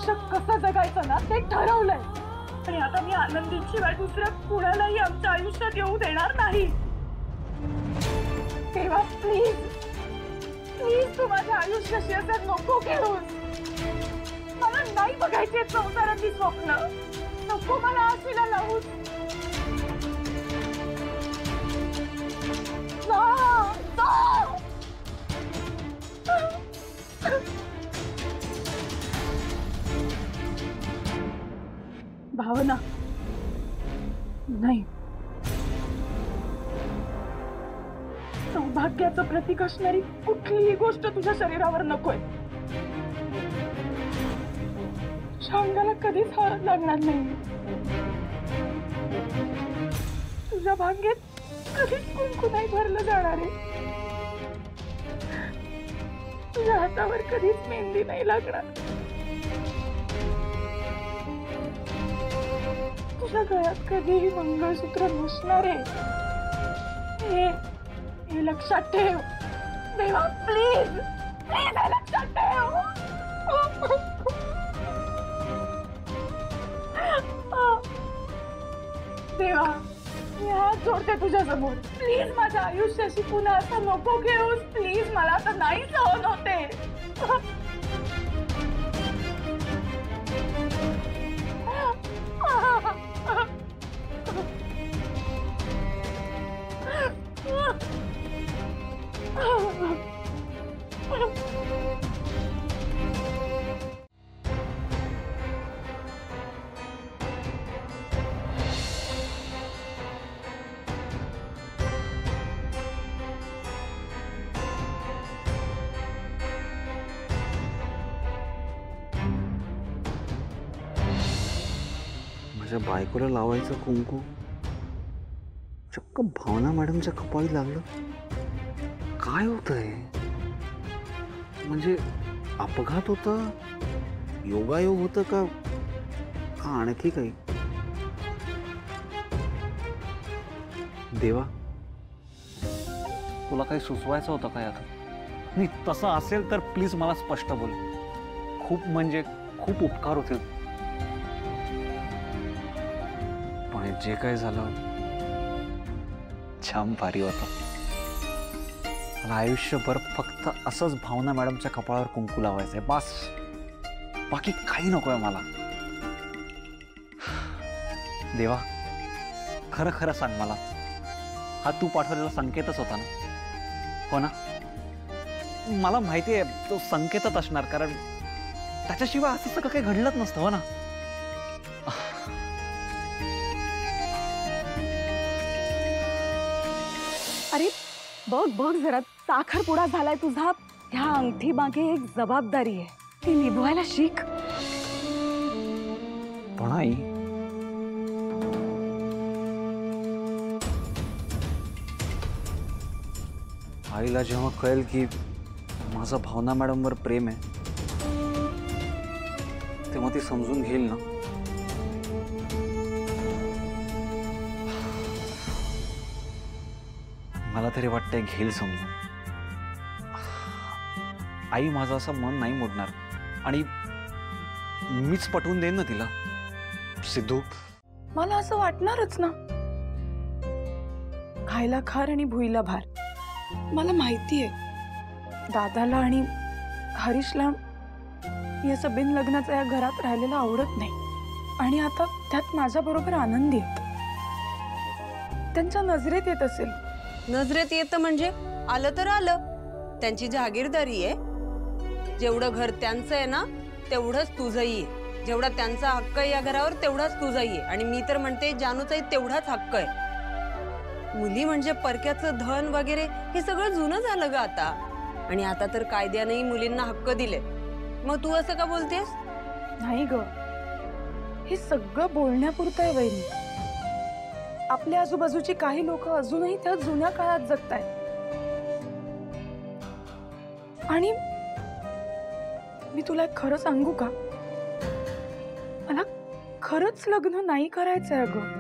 आयुष्य कसं जगायचं ना ते ठरवलंय आणि आता मी आनंदीशिवाय दुसऱ्या कुणालाही आमच्या आयुष्यात येऊ देणार नाही. तेव्हा प्लीज प्लीज तू माझ्या आयुष्याशी असं नको खेळूस. मला नाही बघायचे संसाराची स्वप्न. नको मला आशीला लावूस. भावना नाही. सौभाग्याचं प्रतीक असणारी कुठलीही गोष्ट तुझ्या शरीरावर नकोय. तुझ्या अंगाला कधीच हळद लागणार नाही. तुझ्या भांगेत कधीच कुंकू नाही भरलं जाणार आहे. तुझ्या हातावर कधीच मेहंदी नाही लागणार. तुझ्या गळ्यात कधीही मंगळसूत्र नसणार आहे. हे लक्षात ठेव देवा. प्लीज प्लीज हे लक्षात ठेव. देवा मी हात जोडते तुझ्या समोर. प्लीज माझ्या आयुष्याशी पुन्हा असं नको खेळूस. प्लीज मला आता नाही सहन होते. माझ्या बायकोला लावायचं कुंकू चक्क भावना मॅडमच्या कपाळी लागलं. काय होतंय? म्हणजे अपघात होता, योगायोग होतं का आणखी काही? देवा तुला काही सुचवायचं होतं काय? आता नाही तसं असेल तर प्लीज मला स्पष्ट बोल. खूप म्हणजे खूप उपकार होतील. पण जे काय झालं छान भारी होतं. मला आयुष्यभर फक्त असंच भावना मॅडमच्या कपाळावर कुंकू लावायचंय बस. बाकी काही नकोय मला. देवा खरं खरं सांग मला, हा तू पाठवलेला संकेतच होता ना? हो ना? मला माहिती आहे तो संकेतच असणार, कारण त्याच्याशिवाय असं सगळं काही घडलंच नसतं. हो ना? अरे बघ बघ जरा, साखरपुडा झालाय तुझा. ह्या अंगठी मागे एक जबाबदारी आहे, ती निभवायला शिक. पण आई आईला जेव्हा कळेल की माझं भावना मॅडमवर प्रेम आहे तेव्हा ती समजून घेईल ना. मला तरी वाटतंय घेईल समजून. आई माझं असं मन नाही मोडणार आणि मीच पटवून देईन ना तिला. सिद्धू मला असं वाटणारच ना. खायला खार आणि भुईला भार. मला माहितीये दादाला आणि हरीशला या बिन लग्नाचं या घरात राहिलेलं आवडत नाही. आणि आता त्यात माझ्या बरोबर आनंदी आहेत. त्यांच्या नजरेत येत असेल. नजरेत येतं म्हणजे आलं तर आलं. त्यांची जागीरदारी आहे. जेवढं घर त्यांचं आहे ना तेवढंच तुझंही आहे. जेवढा त्यांचा हक्क आहे या घरावर तेवढाच तुझाही आहे. आणि मी तर म्हणते जानूचाही तेवढाच हक्क आहे. मुली म्हणजे परक्याचं धन वगैरे हे सगळं जुनं झालं ग आता. आणि आता तर कायद्यानेही मुलींना हक्क दिले. मग तू असं का बोलतेस? नाही ग, हे सगळं बोलण्यापुरतं आहे वहिनी. आपल्या आजूबाजूची काही लोक अजूनही त्या जुन्या काळात जगतायत. आणि मी तुला एक खरं सांगू का, मला खरंच लग्न नाही करायचंय अगं.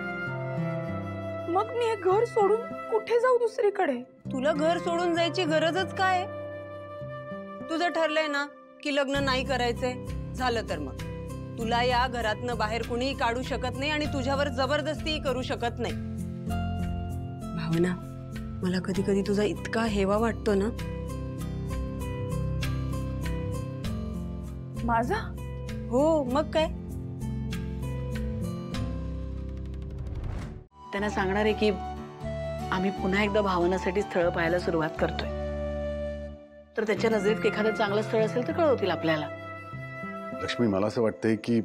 मग मी हे घर सोडून कुठे जाऊ दुसरीकडे? तुला घर सोडून जायची गरजच काय? तुझं ठरलंय ना की लग्न नाही करायचंय, झालं तर मग तुला या घरातनं बाहेर कुणीही काढू शकत नाही आणि तुझ्यावर जबरदस्ती करू शकत नाही. भावना, मला कधी कधी तुझा इतका हेवा वाटतो ना. माझा? हो, मग काय. त्यांना सांगणार आहे की आम्ही पुन्हा एकदा भावनासाठी स्थळ पाहायला सुरुवात करतोय. तर त्याच्या नजरेत एखादं चांगलं स्थळ असेल तर कळवतील आपल्याला. लक्ष्मी, मला असं वाटतंय की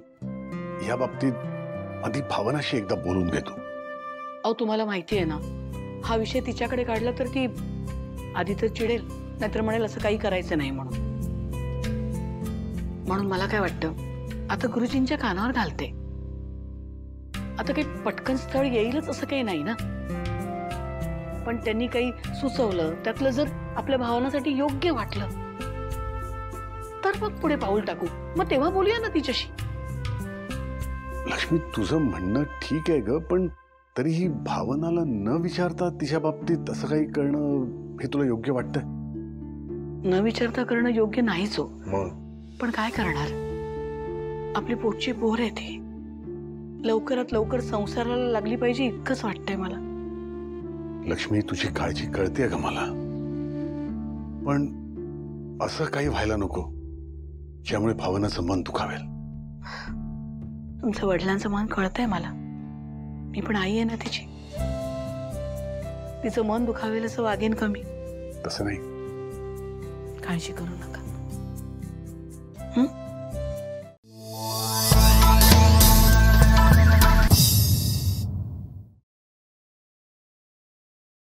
या बाबतीत आधी भावनाशी एकदा बोलून घेतो. अहो, तुम्हाला माहिती आहे ना, हा विषय तिच्याकडे काढला तर ती आधी तर चिडेल, नाहीतर म्हणेल असं काही करायचं नाही म्हणून. म्हणून मला काय वाटतं, आता गुरुजींच्या कानावर घालते. आता काही पटकन स्थळ येईलच असं काही नाही ना. पण त्यांनी काही सुचवलं, त्यातलं जर आपल्या भावनासाठी योग्य वाटलं तर मग पुढे पाऊल टाकू. मग तेव्हा बोलूया ना तिच्याशी. लक्ष्मी, तुझं म्हणणं ठीक आहे ग, पण तरीही भावनाला न विचारता तिच्या बाबतीत असं काही करणं हे तुला योग्य वाटतंय? न विचारता करणं योग्य नाहीच हो. मग पण काय करणार, आपली पोटची पोर आहे ती. लवकरात लवकर संसाराला लागली पाहिजे इतकंच वाटतंय मला. लक्ष्मी, तुझी काळजी कळते का मला, पण असं काही व्हायला नको ज्यामुळे भावनाचं मन दुखावेल. तुमचं वडिलांचं मन कळतंय मला. मी पण आई आहे ना तिची. तिचं मन दुखावेल असं वागेन कमी. तसं नाही. काळजी करू नका. हं?